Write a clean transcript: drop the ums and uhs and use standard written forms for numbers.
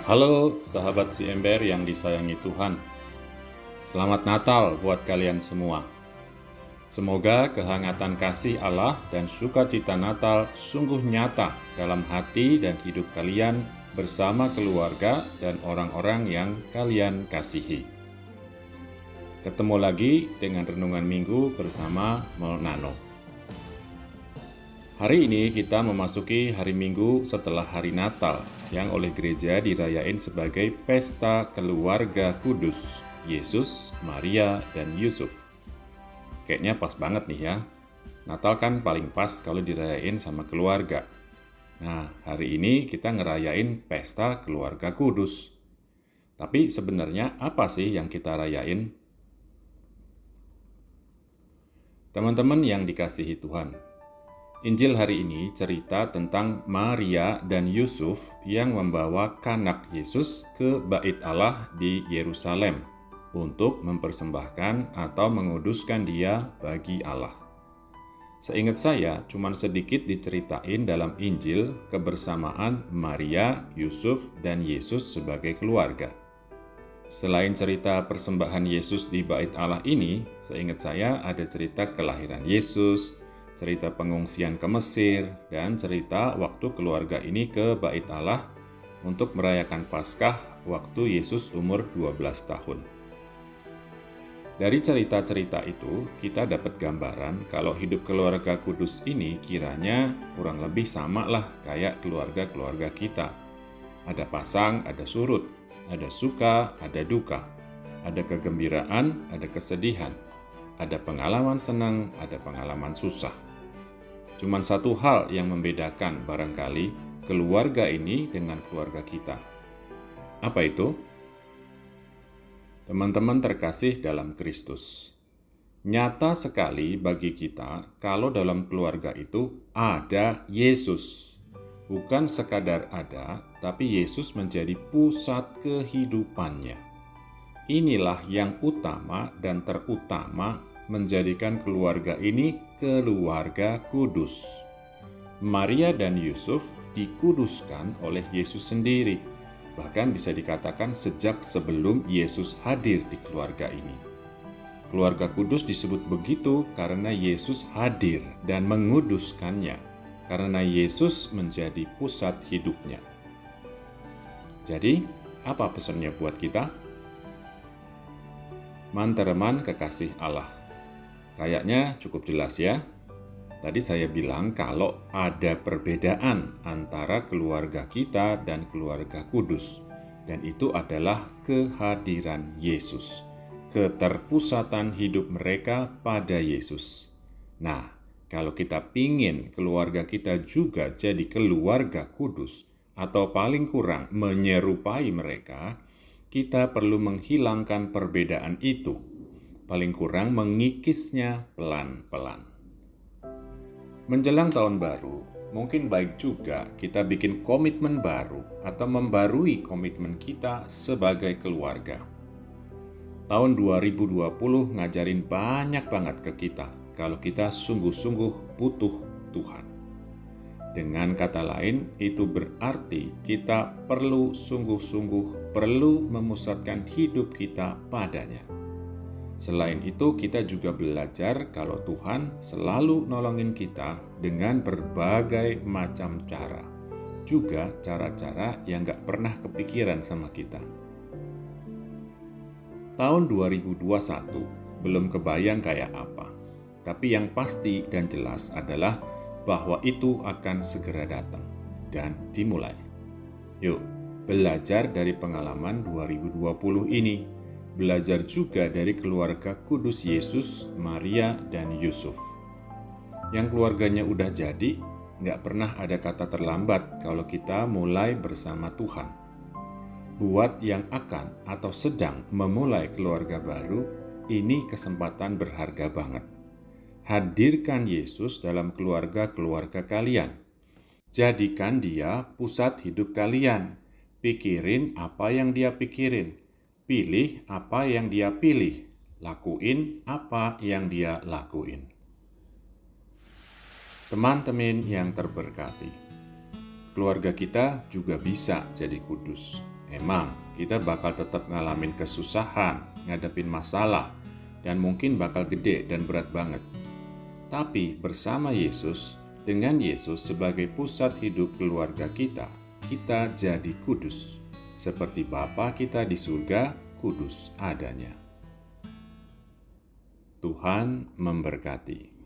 Halo sahabat si Ember yang disayangi Tuhan. Selamat Natal buat kalian semua. Semoga kehangatan kasih Allah dan sukacita Natal sungguh nyata dalam hati dan hidup kalian bersama keluarga dan orang-orang yang kalian kasihi. Ketemu lagi dengan Renungan Minggu bersama Molnano. Hari ini kita memasuki hari Minggu setelah hari Natal yang oleh gereja dirayain sebagai Pesta Keluarga Kudus, Yesus, Maria, dan Yusuf. Kayaknya pas banget nih ya, Natal kan paling pas kalau dirayain sama keluarga. Nah, hari ini kita ngerayain Pesta Keluarga Kudus. Tapi sebenarnya apa sih yang kita rayain? Teman-teman yang dikasihi Tuhan, Injil hari ini cerita tentang Maria dan Yusuf yang membawa kanak Yesus ke Bait Allah di Yerusalem untuk mempersembahkan atau menguduskan dia bagi Allah. Seingat saya, cuma sedikit diceritain dalam Injil kebersamaan Maria, Yusuf, dan Yesus sebagai keluarga. Selain cerita persembahan Yesus di Bait Allah ini, seingat saya ada cerita kelahiran Yesus, cerita pengungsian ke Mesir, dan cerita waktu keluarga ini ke Bait Allah untuk merayakan Paskah waktu Yesus umur 12 tahun. Dari cerita-cerita itu, kita dapat gambaran kalau hidup keluarga kudus ini kiranya kurang lebih sama lah kayak keluarga-keluarga kita. Ada pasang, ada surut, ada suka, ada duka, ada kegembiraan, ada kesedihan. Ada pengalaman senang, ada pengalaman susah. Cuman satu hal yang membedakan barangkali keluarga ini dengan keluarga kita. Apa itu? Teman-teman terkasih dalam Kristus. Nyata sekali bagi kita kalau dalam keluarga itu ada Yesus. Bukan sekadar ada, tapi Yesus menjadi pusat kehidupannya. Inilah yang utama dan terutama menjadikan keluarga ini keluarga kudus. Maria dan Yusuf dikuduskan oleh Yesus sendiri, bahkan bisa dikatakan sejak sebelum Yesus hadir di keluarga ini. Keluarga kudus disebut begitu karena Yesus hadir dan menguduskannya, karena Yesus menjadi pusat hidupnya. Jadi, apa pesannya buat kita? Mantereman kekasih Allah. Kayaknya cukup jelas ya. Tadi saya bilang kalau ada perbedaan antara keluarga kita dan keluarga kudus. Dan itu adalah kehadiran Yesus. Keterpusatan hidup mereka pada Yesus. Nah, kalau kita pingin keluarga kita juga jadi keluarga kudus, atau paling kurang menyerupai mereka, kita perlu menghilangkan perbedaan itu, paling kurang mengikisnya pelan-pelan. Menjelang tahun baru, mungkin baik juga kita bikin komitmen baru atau membarui komitmen kita sebagai keluarga. Tahun 2020 ngajarin banyak banget ke kita kalau kita sungguh-sungguh butuh Tuhan. Dengan kata lain, itu berarti kita perlu sungguh-sungguh memusatkan hidup kita padanya. Selain itu, kita juga belajar kalau Tuhan selalu nolongin kita dengan berbagai macam cara. Juga cara-cara yang gak pernah kepikiran sama kita. Tahun 2021 belum kebayang kayak apa. Tapi yang pasti dan jelas adalah bahwa itu akan segera datang dan dimulai. Yuk, belajar dari pengalaman 2020 ini. Belajar juga dari keluarga kudus Yesus, Maria, dan Yusuf. Yang keluarganya udah jadi, nggak pernah ada kata terlambat kalau kita mulai bersama Tuhan. Buat yang akan atau sedang memulai keluarga baru, ini kesempatan berharga banget. Hadirkan Yesus dalam keluarga-keluarga kalian. Jadikan dia pusat hidup kalian. Pikirin apa yang dia pikirin. Pilih apa yang dia pilih. Lakuin apa yang dia lakuin. Teman-teman yang terberkati, keluarga kita juga bisa jadi kudus. Memang, kita bakal tetap ngalamin kesusahan, ngadepin masalah, dan mungkin bakal gede dan berat banget. Tapi bersama Yesus, dengan Yesus sebagai pusat hidup keluarga kita jadi kudus. Seperti Bapa kita di surga, kudus adanya. Tuhan memberkati.